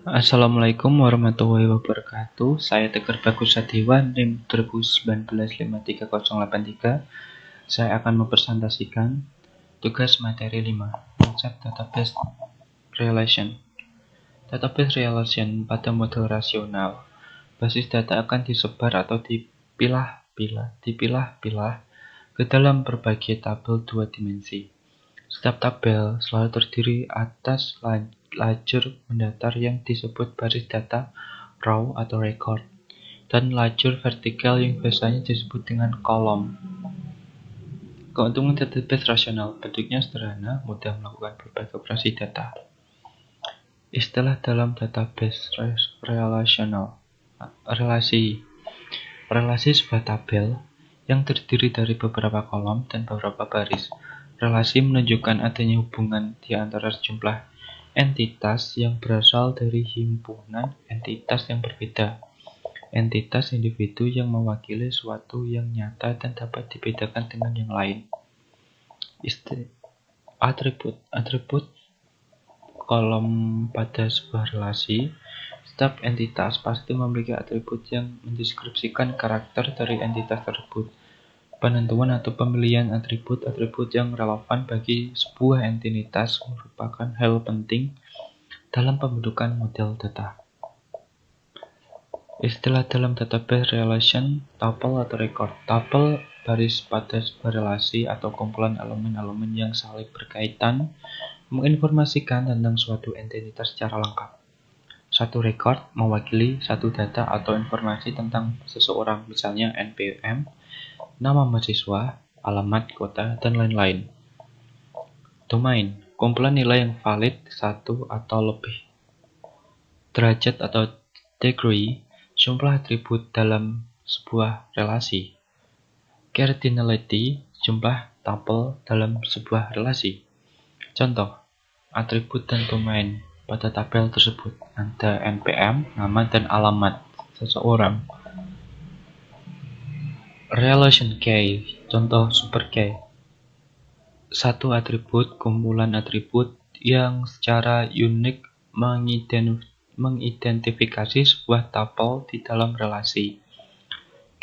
Assalamualaikum warahmatullahi wabarakatuh. Saya Tegar Bagus Sadewa, NIM 2019-53083. Saya akan mempresentasikan tugas materi 5, konsep database relation. Database relation pada model rasional. Basis data akan disebar atau dipilah-pilah ke dalam berbagai tabel dua dimensi. Setiap tabel selalu terdiri atas lajur mendatar yang disebut baris data raw atau record, dan lajur vertikal yang biasanya disebut dengan kolom. Keuntungan database rasional, bentuknya sederhana, mudah melakukan berbagai operasi data. Istilah dalam database relational. Relasi sebuah tabel yang terdiri dari beberapa kolom dan beberapa baris. Relasi menunjukkan adanya hubungan di antara sejumlah entitas yang berasal dari himpunan entitas yang berbeda. Entitas individu yang mewakili suatu yang nyata dan dapat dibedakan dengan yang lain. Atribut kolom pada sebuah relasi. Setiap entitas pasti memiliki atribut yang mendeskripsikan karakter dari entitas tersebut. Penentuan atau pemilihan atribut-atribut yang relevan bagi sebuah entitas merupakan hal penting dalam pembentukan model data. Istilah dalam database relation, tuple atau record. Tuple baris pada sebuah relasi atau kumpulan elemen-elemen yang saling berkaitan menginformasikan tentang suatu entitas secara lengkap. Satu record mewakili satu data atau informasi tentang seseorang, misalnya NPM, nama mahasiswa, alamat kota, dan lain-lain. Domain, kumpulan nilai yang valid satu atau lebih. Derajat atau degree, jumlah atribut dalam sebuah relasi. Cardinality, jumlah tuple dalam sebuah relasi. Contoh, atribut dan domain pada tabel tersebut ada NPM, nama dan alamat seseorang. Relation key, contoh super key. Satu atribut, kumpulan atribut yang secara unik mengidentifikasi sebuah tuple di dalam relasi.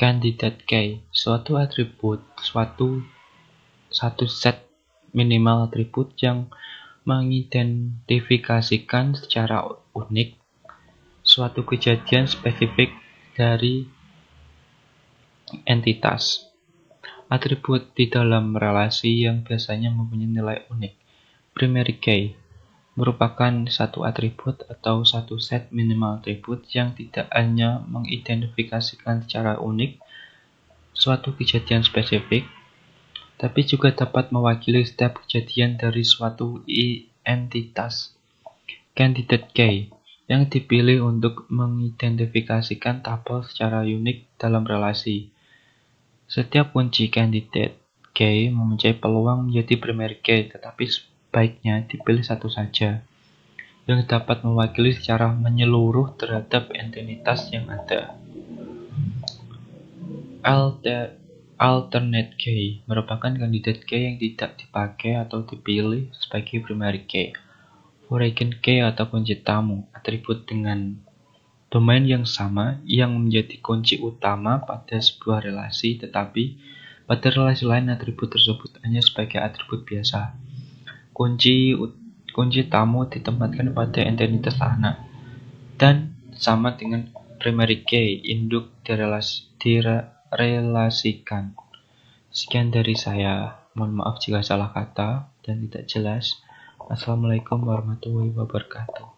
Candidate key, suatu atribut, satu set minimal atribut yang mengidentifikasikan secara unik suatu kejadian spesifik dari entitas. Atribut di dalam relasi yang biasanya mempunyai nilai unik. Primary key merupakan satu atribut atau satu set minimal atribut yang tidak hanya mengidentifikasikan secara unik suatu kejadian spesifik, tapi juga dapat mewakili setiap kejadian dari suatu entitas. Candidate key yang dipilih untuk mengidentifikasikan tabel secara unik dalam relasi. Setiap kunci candidate key mempunyai peluang menjadi primary key, tetapi sebaiknya dipilih satu saja yang dapat mewakili secara menyeluruh terhadap entitas yang ada. Alternate key merupakan candidate key yang tidak dipakai atau dipilih sebagai primary key. Foreign key atau kunci tamu, atribut dengan domain yang sama yang menjadi kunci utama pada sebuah relasi, tetapi pada relasi lain atribut tersebut hanya sebagai atribut biasa. Kunci tamu ditempatkan pada entitas anak dan sama dengan primary key induk direlasikan. Sekian dari saya. Mohon maaf jika salah kata dan tidak jelas. Assalamualaikum warahmatullahi wabarakatuh.